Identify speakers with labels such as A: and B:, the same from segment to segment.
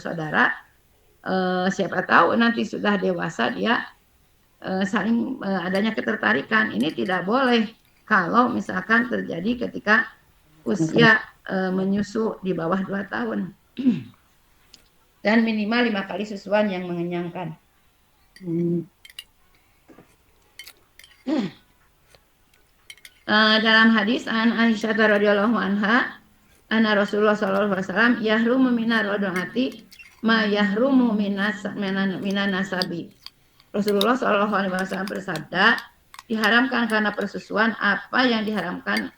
A: saudara, siapa tahu nanti sudah dewasa dia saling adanya ketertarikan. Ini tidak boleh kalau misalkan terjadi ketika usia menyusu di bawah 2 tahun. Dan minimal 5 kali susuan yang mengenyangkan. Dalam hadis an Aisyah radhiyallahu anha, anna Rasulullah sallallahu alaihi wasallam yahrumu minar rodoati ma yahrumu minan nasabi. Rasulullah sallallahu alaihi wasallam bersabda, diharamkan karena persusuan apa yang diharamkan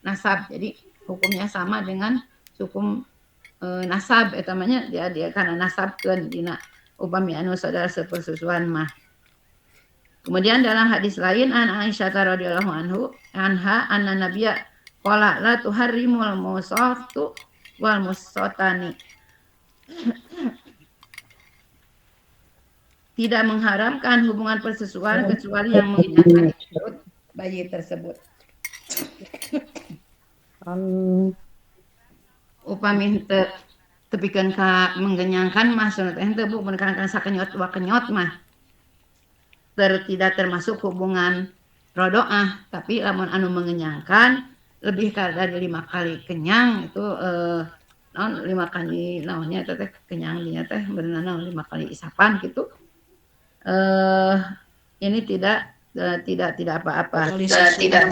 A: nasab. Jadi hukumnya sama dengan hukum nasab, namanya dia karena nasab kan dina upami anu saudara sepersusuan mah. Kemudian dalam hadis lain an Aisyah radhiyallahu anha anna nabiyya qala la tuharrimul musaftu wal musatani. Tidak mengharamkan hubungan persusuan kecuali yang mengenyangkan perut bayi tersebut. Upami tepikeun ka menggenyangkan mah sunat teh bu menekankan sakenyot dua kenyot mah tidak termasuk hubungan rodoah, tapi lamun anu mengenyangkan lebih dari 5 kali kenyang itu 5 kali naonnya teh kenyang dinya teh beunana 5 kali isapan gitu. Ini tidak apa-apa. Tidak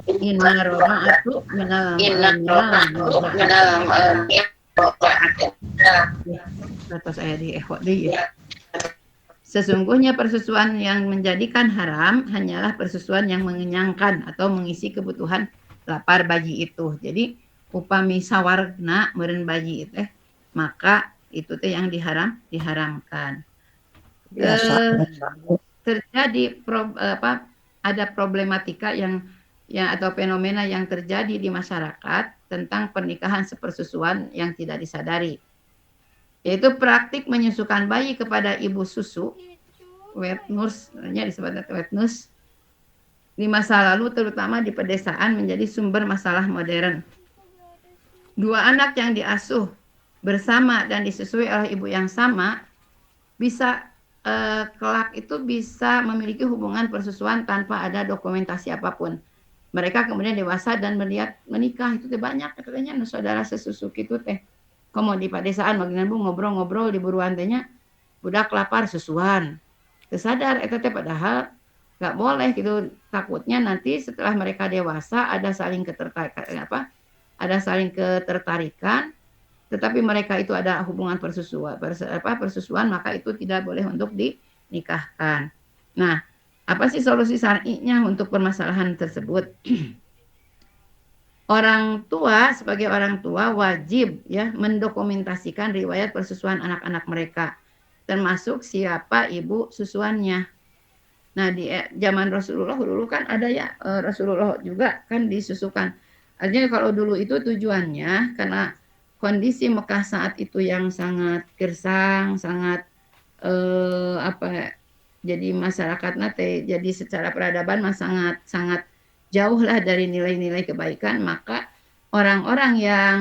A: Inna romaatu minal Sesungguhnya persusuan yang menjadikan haram hanyalah persusuan yang mengenyangkan atau mengisi kebutuhan lapar bayi itu. Jadi upami sawarna meureun bayi teh maka itu teh yang diharamkan. Terjadi ada problematika yang atau fenomena yang terjadi di masyarakat tentang pernikahan sepersusuan yang tidak disadari. Yaitu praktik menyusukan bayi kepada ibu susu, wet nurse, disebut wet nurse, di masa lalu terutama di pedesaan menjadi sumber masalah modern. Dua anak yang diasuh bersama dan disusui oleh ibu yang sama bisa kelak itu bisa memiliki hubungan persusuan tanpa ada dokumentasi apapun. Mereka kemudian dewasa dan menikah itu teh banyak katanya saudara sesusu gitu teh. Komo di padesaan bagian bu ngobrol-ngobrol di buruan tehnya budak lapar susuan. Tersadar eta teh padahal nggak boleh gitu, takutnya nanti setelah mereka dewasa ada saling ketertarikan tetapi mereka itu ada hubungan persusuan maka itu tidak boleh untuk dinikahkan. Nah, apa sih solusi syar'inya untuk permasalahan tersebut? Sebagai orang tua wajib ya mendokumentasikan riwayat persusuan anak-anak mereka, termasuk siapa ibu susuannya. Nah, di zaman Rasulullah dulu kan ada ya, Rasulullah juga kan disusukan. Artinya kalau dulu itu tujuannya karena kondisi Mekah saat itu yang sangat gersang, sangat jadi masyarakatnya jadi secara peradaban sangat jauhlah dari nilai-nilai kebaikan, maka orang-orang yang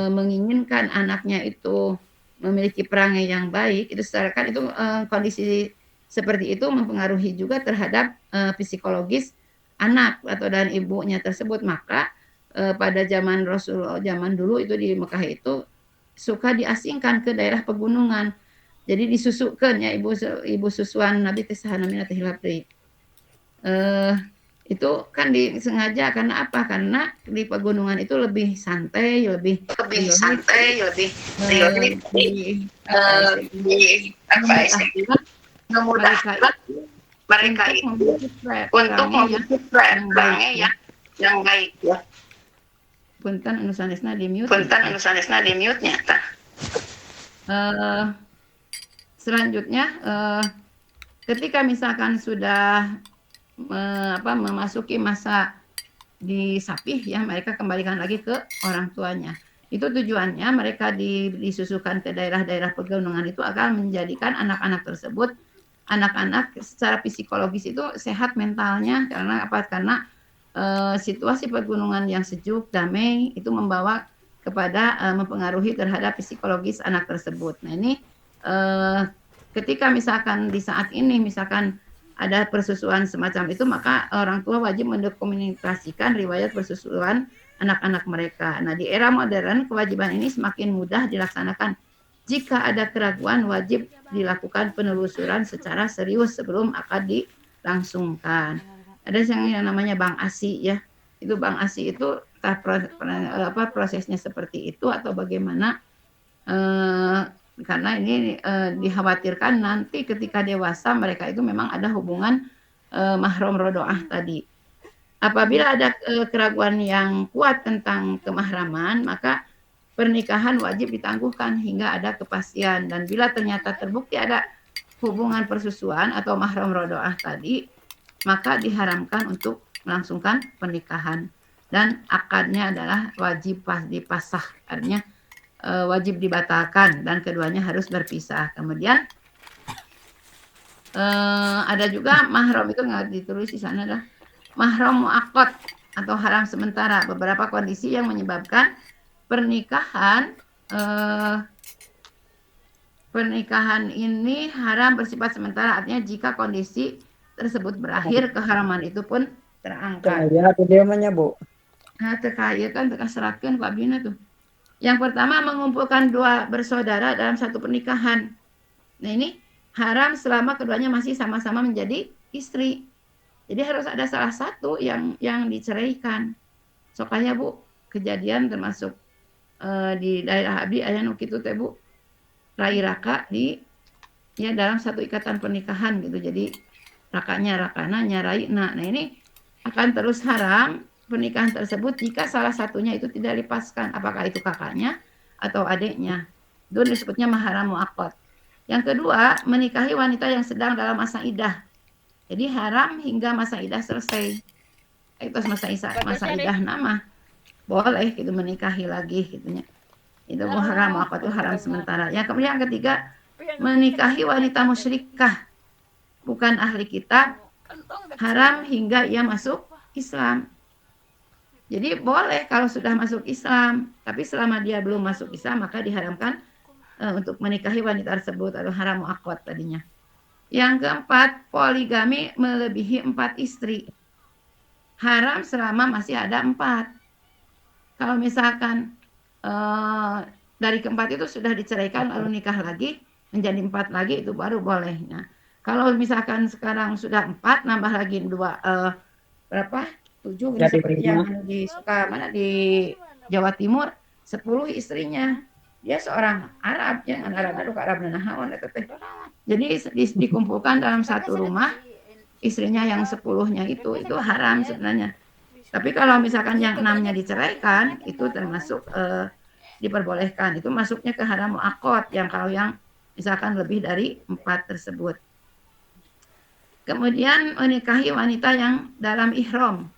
A: menginginkan anaknya itu memiliki perangai yang baik itu secara kan itu kondisi seperti itu mempengaruhi juga terhadap psikologis anak atau dan ibunya tersebut. Maka pada zaman Rasulullah zaman dulu itu di Mekah itu suka diasingkan ke daerah pegunungan. Jadi disusukan ya ibu susuan Nabi teh saha namina teh hilap deui. Itu kan disengaja karena apa? Karena di pegunungan itu lebih santai, lebih mereka itu untuk memiliki perangai yang baik ya. Punten anu sanesna di mute nya tah. Selanjutnya ketika misalkan sudah memasuki masa disapih ya, mereka kembalikan lagi ke orang tuanya. Itu tujuannya mereka disusukan ke daerah-daerah pegunungan itu agar menjadikan anak-anak tersebut anak-anak secara psikologis itu sehat mentalnya. Karena apa? Karena situasi pegunungan yang sejuk, damai itu membawa kepada mempengaruhi terhadap psikologis anak tersebut. Nah ini uh, ketika misalkan di saat ini misalkan ada persusuan semacam itu, maka orang tua wajib mendokumentasikan riwayat persusuan anak-anak mereka. Nah, di era modern, kewajiban ini semakin mudah dilaksanakan. Jika ada keraguan, wajib dilakukan penelusuran secara serius sebelum akad dilangsungkan. Ada yang namanya Bank ASI ya. Itu Bank ASI itu prosesnya seperti itu atau bagaimana? Karena ini dikhawatirkan nanti ketika dewasa mereka itu memang ada hubungan mahram rodoah tadi. Apabila ada keraguan yang kuat tentang kemahraman, maka pernikahan wajib ditangguhkan hingga ada kepastian. Dan bila ternyata terbukti ada hubungan persusuan atau mahram rodoah tadi, maka diharamkan untuk melangsungkan pernikahan. Dan akadnya adalah wajib dipasah, artinya wajib dibatalkan dan keduanya harus berpisah. Kemudian ada juga mahram itu nggak ditulis di sana dah. Mahram muakkad atau haram sementara. Beberapa kondisi yang menyebabkan pernikahan ini haram bersifat sementara. Artinya jika kondisi tersebut berakhir, keharaman itu pun terangkat.
B: Ya, dia menyebut.
A: Nah, terkait kan terkaserakan Pak Bina tuh. Yang pertama, mengumpulkan dua bersaudara dalam satu pernikahan. Nah ini haram selama keduanya masih sama-sama menjadi istri. Jadi harus ada salah satu yang diceraikan. Sokanya Bu, kejadian termasuk di daerah Abdi aya nu kitu teh Bu. Rai raka dalam satu ikatan pernikahan gitu. Jadi rakana nyarai. Nah ini akan terus haram pernikahan tersebut jika salah satunya itu tidak dipaskan, apakah itu kakaknya atau adiknya. Itu disebutnya mahram muakkad. Yang kedua, menikahi wanita yang sedang dalam masa idah. Jadi haram hingga masa idah selesai. Itu masa idah nama boleh gitu menikahi lagi gitunya. Itu haram muakkad, itu haram sementara. Kemudian yang ketiga, menikahi wanita musyrikah bukan ahli kitab, haram hingga ia masuk Islam. Jadi boleh kalau sudah masuk Islam, tapi selama dia belum masuk Islam maka diharamkan untuk menikahi wanita tersebut atau haram muakkad tadinya. Yang keempat, poligami melebihi 4 istri. Haram selama masih ada 4. Kalau misalkan dari keempat itu sudah diceraikan lalu nikah lagi menjadi 4 lagi, itu baru boleh. Nah, kalau misalkan sekarang sudah 4 nambah lagi 2 berapa? 7 seperti yang di di Jawa Timur 10 istrinya. Dia seorang Arab, jangan Arab dulu Arab nahawan eta teh. Jadi dikumpulkan dalam satu rumah istrinya yang 10-nya itu haram sebenarnya. Tapi kalau misalkan yang 6-nya diceraikan itu termasuk diperbolehkan. Itu masuknya ke haram muakkad yang kalau yang misalkan lebih dari 4 tersebut. Kemudian menikahi wanita yang dalam ihram.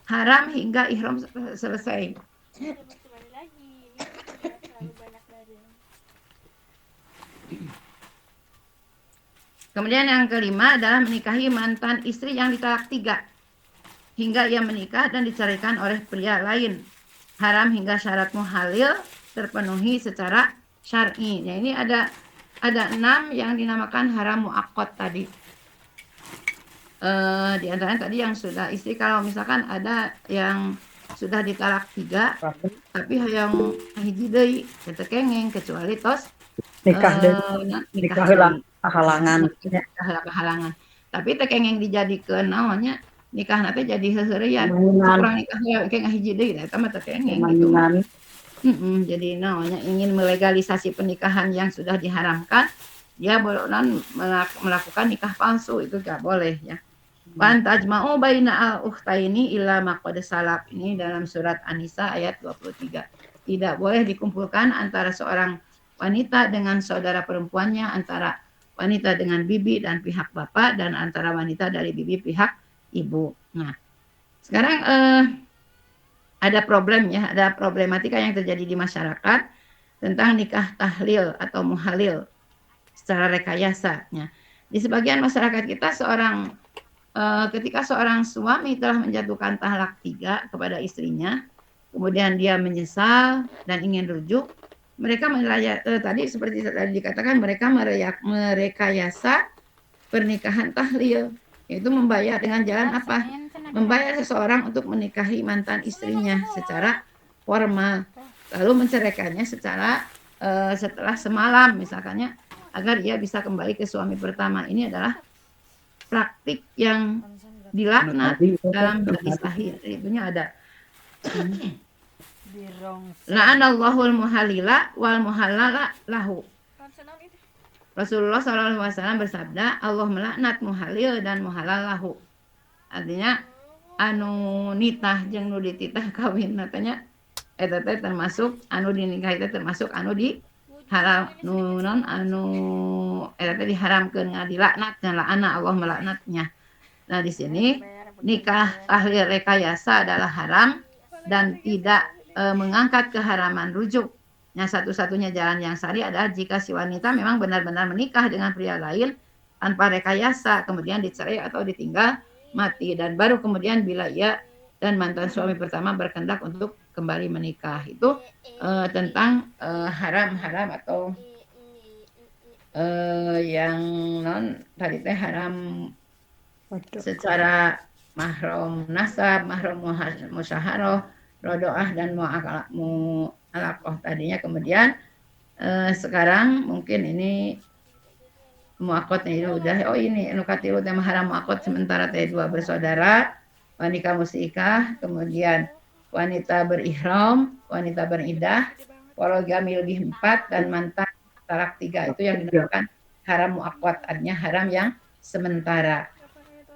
A: Haram hingga ihram selesai. Kemudian yang kelima adalah menikahi mantan istri yang ditalak 3 hingga ia menikah dan diceraikan oleh pria lain. Haram hingga syarat muhalil terpenuhi secara syar'i. Nah, ini ada 6 yang dinamakan haram muakkad tadi. Di antaranya tadi yang sudah istri, kalau misalkan ada yang sudah ditalak 3 tapi yang hiji deui teu kengeng kecuali tos
B: nikah halangan.
A: Tapi teu kengeng dijadikeun naonnya nikah nanti jadi heureuyan. Kurang nikah kengeng hiji deui eta mah teu kengeng gitu. Jadi naonnya ingin melegalisasi pernikahan yang sudah diharamkan, dia boleh melakukan nikah palsu, itu enggak boleh ya. Wan tajma'u baina al-ukhtaini illa ma qad salaf. Ini dalam surat An-Nisa ayat 23. Tidak boleh dikumpulkan antara seorang wanita dengan saudara perempuannya, antara wanita dengan bibi dan pihak bapak, dan antara wanita dari bibi pihak ibu. Nah, sekarang ada problem ya, ada problematika yang terjadi di masyarakat tentang nikah tahlil atau muhalil secara rekayasa. Ya. Di sebagian masyarakat kita ketika seorang suami telah menjatuhkan talak 3 kepada istrinya, kemudian dia menyesal dan ingin rujuk, mereka tadi seperti tadi dikatakan mereka merekayasa pernikahan tahlil, yaitu membayar dengan jalan apa? Membayar seseorang untuk menikahi mantan istrinya secara formal, lalu menceraikannya setelah semalam misalkannya, agar ia bisa kembali ke suami pertama. Ini adalah praktik yang dilaknat dalam hadis sahih. Ibunya ada. La'anallahul muhalila wal muhallala lahu. Rasulullah SAW bersabda, Allah melaknat muhalil dan muhalal lahu. Artinya anu nitah jeung nu dititah kawin katanya eta teh termasuk anu dinikah itu termasuk anu di haram non anu eta teh diharamkeun ngadilaknat dan la'ana Allah melaknatnya. Nah, di sini nikah tahlil rekayasa adalah haram dan tidak mengangkat keharaman rujuk. Nah, satu-satunya jalan yang sahih adalah jika si wanita memang benar-benar menikah dengan pria lain tanpa rekayasa, kemudian dicerai atau ditinggal mati, dan baru kemudian bila ia dan mantan suami pertama berkehendak untuk kembali menikah. Itu tentang haram-haram atau yang non tadi teh haram secara mahram nasab, mahram musyaharah, rodoah dan mu'alaqah tadinya. Kemudian sekarang mungkin ini muakotnya itu udah, oh ini nukatilu tema haram muakot sementara teh dua bersaudara, wanita musikah, kemudian wanita berihram, wanita beridah, poligami lebih 4 dan mantan talak 3, itu yang dinamakan haram muakot, artinya haram yang sementara.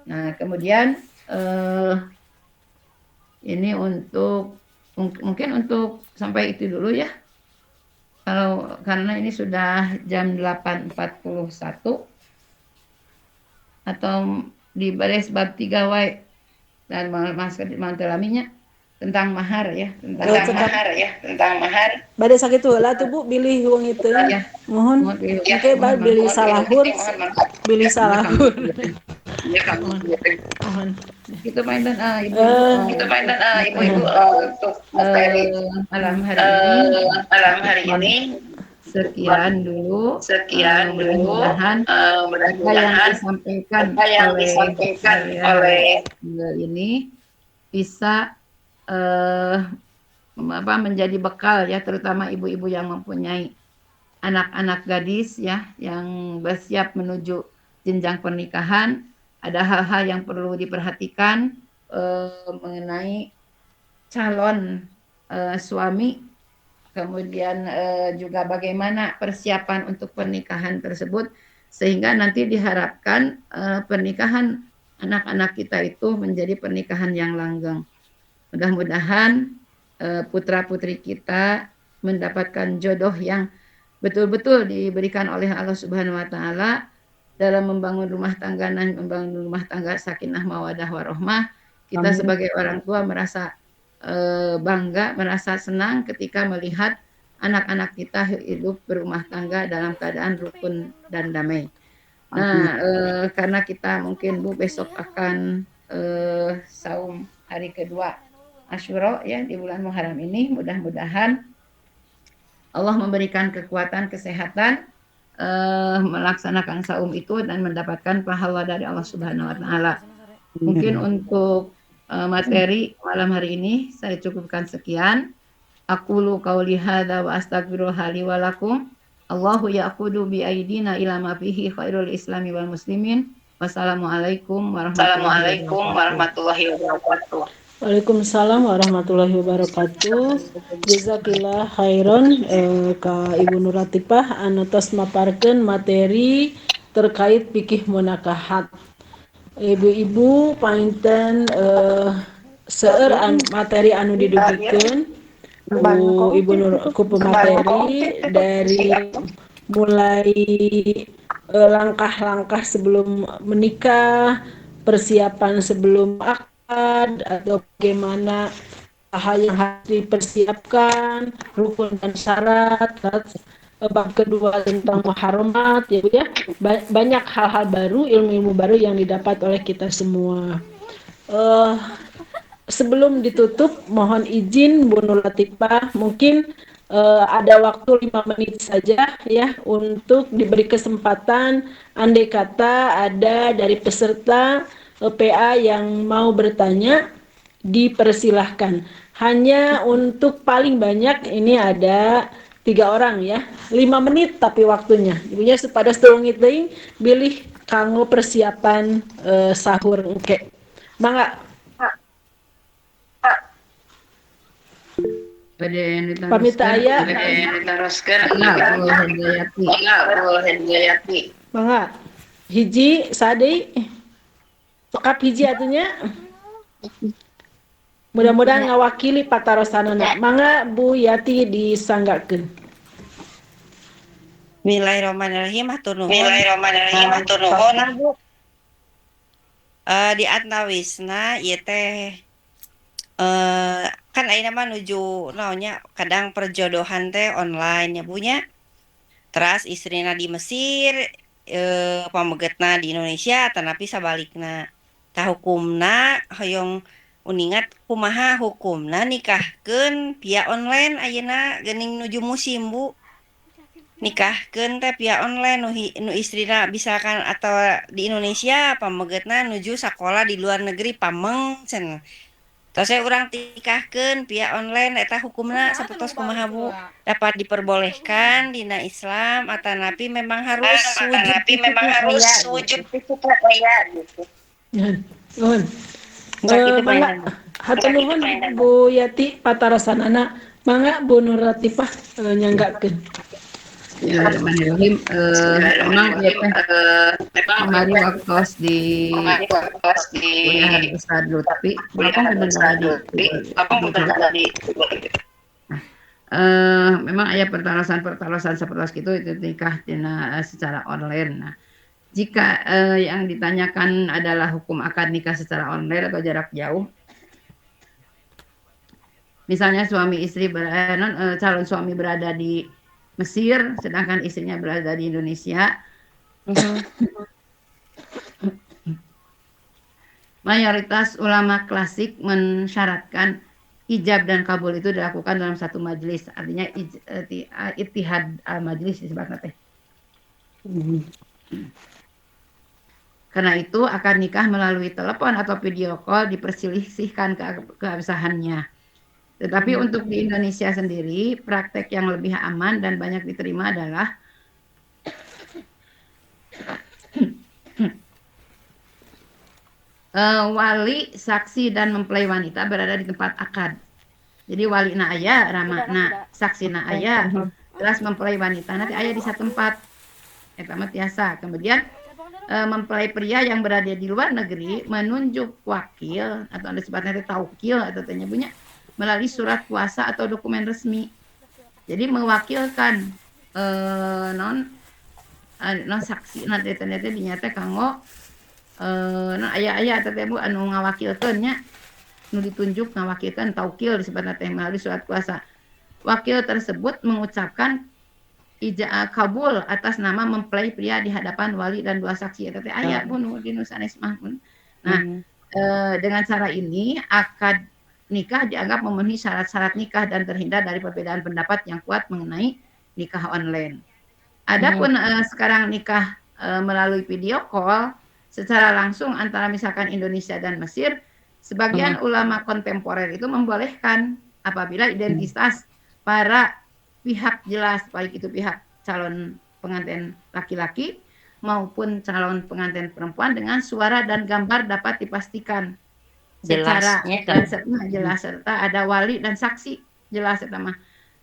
A: Nah, kemudian ini untuk mungkin untuk sampai itu dulu ya. Karena ini sudah jam 8.41 atau di baris bab 3 wae dan masuk di mantelaminya tentang mahar ya, tentang mahar.
C: Bade sakitu heula tuh Bu, bilih wong itu.
A: Ya.
C: Mohon. Oke, bilih salahur. Bilih salahur. Mohon.
A: Itu mainan ibu. Ibu untuk malam hari ini. Sekian dulu. Mudah-mudahan apa yang disampaikan oleh ini bisa menjadi bekal ya, terutama ibu-ibu yang mempunyai anak-anak gadis ya yang bersiap menuju jenjang pernikahan. Ada hal-hal yang perlu diperhatikan mengenai calon suami, kemudian juga bagaimana persiapan untuk pernikahan tersebut, sehingga nanti diharapkan pernikahan anak-anak kita itu menjadi pernikahan yang langgeng. Mudah-mudahan putra-putri kita mendapatkan jodoh yang betul-betul diberikan oleh Allah Subhanahu wa taala dalam membangun rumah tangga dan membangun rumah tangga sakinah mawaddah warahmah. Kita sebagai orang tua merasa bangga, merasa senang ketika melihat anak-anak kita hidup berumah tangga dalam keadaan rukun dan damai. Nah, karena kita mungkin Bu besok akan saum hari kedua Asyura ya di bulan Muharram ini, mudah-mudahan Allah memberikan kekuatan, kesehatan melaksanakan saum itu dan mendapatkan pahala dari Allah Subhanahu wa taala. Mungkin untuk materi malam hari ini saya cukupkan sekian. Aqulu qauli hadza wa astaghfirullaha li wa lakum. Allahu ya'khudhu bi aidina ila ma fihi khairul islami wal muslimin. Wassalamualaikum warahmatullahi wabarakatuh.
C: Waalaikumsalam warahmatullahi wabarakatuh. Jazakillah khairon ka Ibu Nur Latifah anu tos maparkeun materi terkait fikih munakahat. Ibu-ibu painten seueur materi anu didugikeun ku Ibu Nur ku pemateri dari mulai langkah-langkah sebelum menikah, persiapan sebelum akad atau bagaimana hal yang harus dipersiapkan, rukun dan syarat, bab kedua tentang muharramat ya Bu ya. Banyak hal-hal baru, ilmu-ilmu baru yang didapat oleh kita semua. sebelum ditutup, mohon izin Bu Nur Latifah, mungkin ada waktu 5 menit saja ya untuk diberi kesempatan andai kata ada dari peserta PA yang mau bertanya, dipersilahkan. Hanya untuk paling banyak ini ada 3 orang ya, 5 menit tapi waktunya. Ibunya pada setengah itu pilih kanggo persiapan sahur engke. Mangga.
A: Pada yang
C: Pamita
A: diteruskan,
C: aya.
A: enggak Bu Hendayati.
C: Mangga. Hiji sadi. Sokap hiji atunya. Mudah-mudahan ngawakili patarosanana. Mangga Bu Yati disanggakeun.
D: Bismillahirrahmanirrahim, hatur nuhun. Di antawisna ieu teh kan ayeuna mah nuju naonnya kadang perjodohan teh online ya bunya. Teras istrina di Mesir, pamegetna di Indonesia, tanapi sabalikna. Tah hukumna hoyong uningat kumaha hukumna nikahkeun via online ayeuna geuning nuju musim Bu. Nikahkeun teh via online nu istrina misalkan atau di Indonesia pamegetna nuju sakola di luar negeri pameng cenah. Tos urang nikahkeun via online eta hukumna sapertos kumaha Bu? Dapat diperbolehkan dina Islam atanapi memang harus wujud fisikna aya gitu.
C: Nuhun.
D: Sakitu
C: Mangga
D: painten.
C: hatur nuhun Bu Yati patarosanana. Mangga Bu Nur Latifah nyanggakeun.
A: Bismillahirrahmanirrahim. Memang ya teh kemarin waktu di kuliah Ustaz Lutfi, Bapak tadi memang ada pertalasan seperti itu nikah secara online. Nah, jika yang ditanyakan adalah hukum akad nikah secara online atau jarak jauh, misalnya suami istri calon suami berada di Mesir, sedangkan istrinya berada di Indonesia. Mayoritas ulama klasik mensyaratkan ijab dan kabul itu dilakukan dalam satu majelis, artinya ittihad majelis disebutnya teh. Karena itu akad nikah melalui telepon atau video call diperselisihkan keabsahannya. Tetapi untuk di Indonesia sendiri, praktek yang lebih aman dan banyak diterima adalah wali, saksi, dan mempelai wanita berada di tempat akad. Jadi wali na aya, ramana, saksi na aya, terus mempelai wanita nanti aya di satu tempat. Eta mah tiasa. Kemudian mempelai pria yang berada di luar negeri menunjuk wakil atau disebutnya taukil atau tanya punya melalui surat kuasa atau dokumen resmi. Jadi mewakilkan non saksi nanti ternyata dinyata kanggo non ayah teh Bu anu ngawakilkeunnya nu ditunjuk ngawakilkan taukil disebutna teh melalui surat kuasa. Wakil tersebut mengucapkan kabul atas nama mempelai pria di hadapan wali dan dua saksi eta teh aya Bu nu di nu sanes mah. Nah, dengan cara ini akad nikah dianggap memenuhi syarat-syarat nikah dan terhindar dari perbedaan pendapat yang kuat mengenai nikah online. Adapun sekarang nikah melalui video call secara langsung antara misalkan Indonesia dan Mesir, sebagian ulama kontemporer itu membolehkan apabila identitas para pihak jelas, baik itu pihak calon pengantin laki-laki maupun calon pengantin perempuan dengan suara dan gambar dapat dipastikan secara jelas serta ada wali dan saksi jelas mah.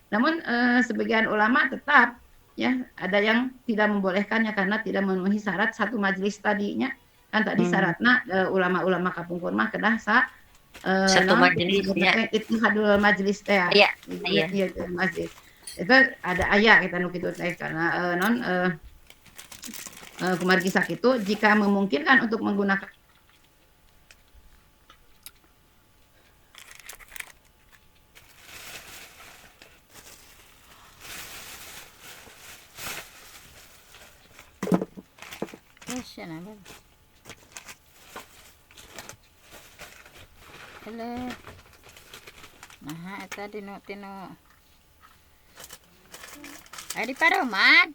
A: Namun sebagian ulama tetap ya ada yang tidak membolehkannya karena tidak memenuhi syarat satu majelis tadinya kan tadi syaratnya ulama-ulama kapungkur mah kedah satu majelis ya ittihadul majelis teh ya iya majelis itu ada aya kita nu kitu teh karena kumaha kisah itu jika memungkinkan untuk menggunakan
E: Hele. Nah, eta tinu di Paroman.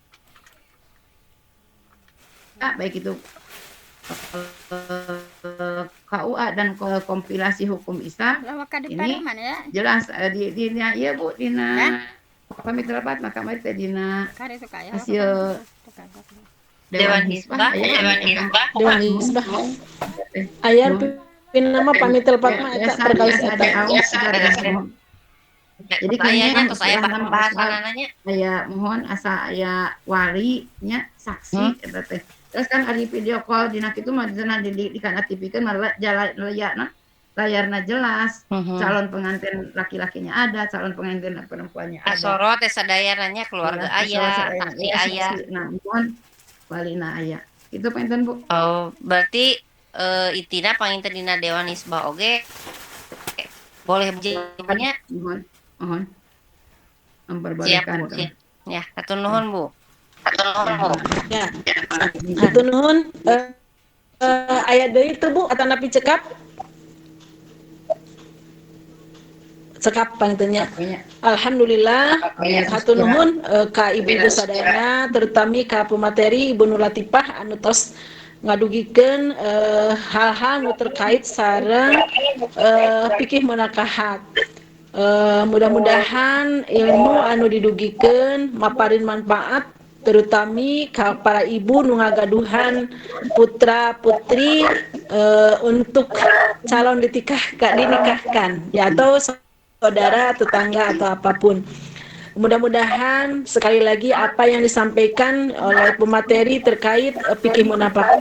A: Baik itu KUA dan kompilasi hukum Islam
E: Lawa ka di
A: ini
E: Paroman ya.
A: jelas di iya Bu dina pamit rapat maka mari teh dina
E: Kare suka ya.
A: hasil
D: Dewan Hisbah,
C: Dewan Hisbah. Ayar pin nama pamit telepon mah eta perkawis eta.
A: Jadi
D: ayahnya terus aya
A: nama
D: bahasanana nya.
A: aya mohon asa aya walinya saksi eta teh. Terus kan ari video call dina kitu mah di kana TV-keun layarna jelas. Calon pengantin laki-lakinya ada, calon pengantin perempuannya ada.
D: Asorot teh sadayananya keluarga aya, saksi aya.
A: Nah, mohon walina aya. Itu panten Bu.
D: Oh, berarti itina panginten dina Dewan Hisbah oge boleh menjadinya
A: Mohon
D: siap
A: memperbolehkan.
D: Bu. Ya, hatur nuhun Bu.
C: Ya. Hatur nuhun. Aya deui teu Bu atanapi cekap? Cekap pangitnya. Alhamdulillah. Hatur nuhun ka ibu-ibu sadayana terutami ka pemateri Ibu Nur Latifah anu tos ngadugikeun hal-hal nu terkait sareng fikih munakahat. Mudah-mudahan ilmu anu didugikeun maparin manfaat terutami ka para ibu nu ngagaduhan putra putri untuk calon dinikahkan ya atau saudara tetangga atau apapun. Mudah-mudahan sekali lagi apa yang disampaikan oleh pemateri terkait fikih munakahat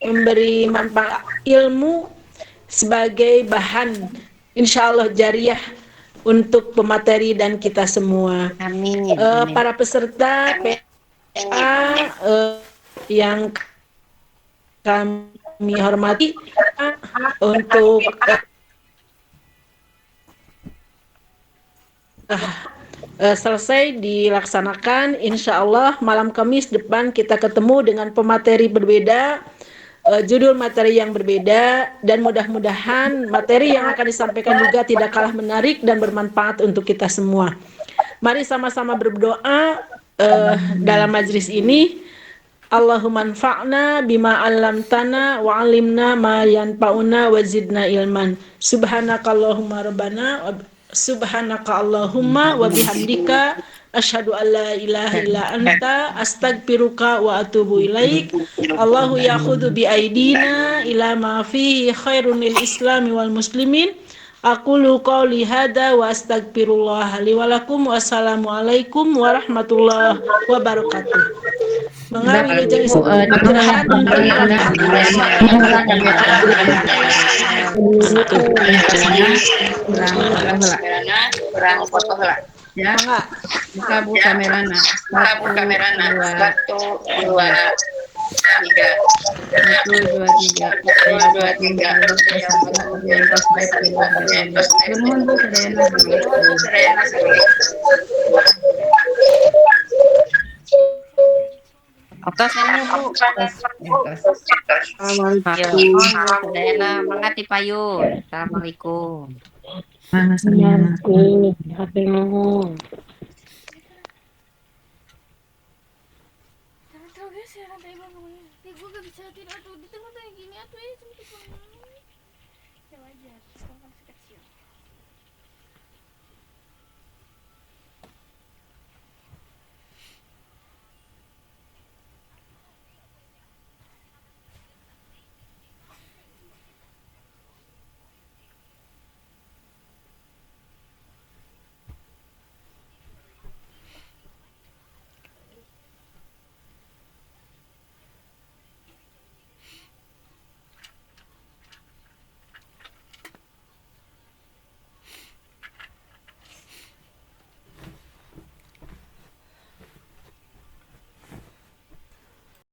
C: memberi manfaat ilmu sebagai bahan insya Allah jariah untuk pemateri dan kita semua.
D: Amin.
C: Para peserta PA yang kami hormati untuk selesai dilaksanakan, insya Allah malam Kamis depan kita ketemu dengan pemateri berbeda, judul materi yang berbeda, dan mudah-mudahan materi yang akan disampaikan juga tidak kalah menarik dan bermanfaat untuk kita semua. Mari sama-sama berdoa dalam majlis ini. Allahumma anfa'na bima 'allamtana wa 'allimna ma yanfa'una wa zidna ilman. Subhanakallahumma rabbana subhanaka Allahumma wa bihamdika asyhadu an la ilaha illa anta astaghfiruka wa atubu ilaik. Allahu ya'khudhu bi aidina ila ma fihi khairun lil islami wal muslimin. Aqulu qouli hadza wa astaghfirullah li wa lakum. Wassalamualaikum warahmatullahi wabarakatuh. Mengawi jeung istirahat
A: kurang foto heula. Ya. Buka kamerana. Buka kamerana. 1 2 3
D: Oktosannya Bu. Mangati payun. Assalamualaikum.
C: Assalamualaikum. Hatur nuhun.
F: Gue gak bisa tidur tuh di tengah-tengah gini atuh ya, sempit banget. Ya wajar.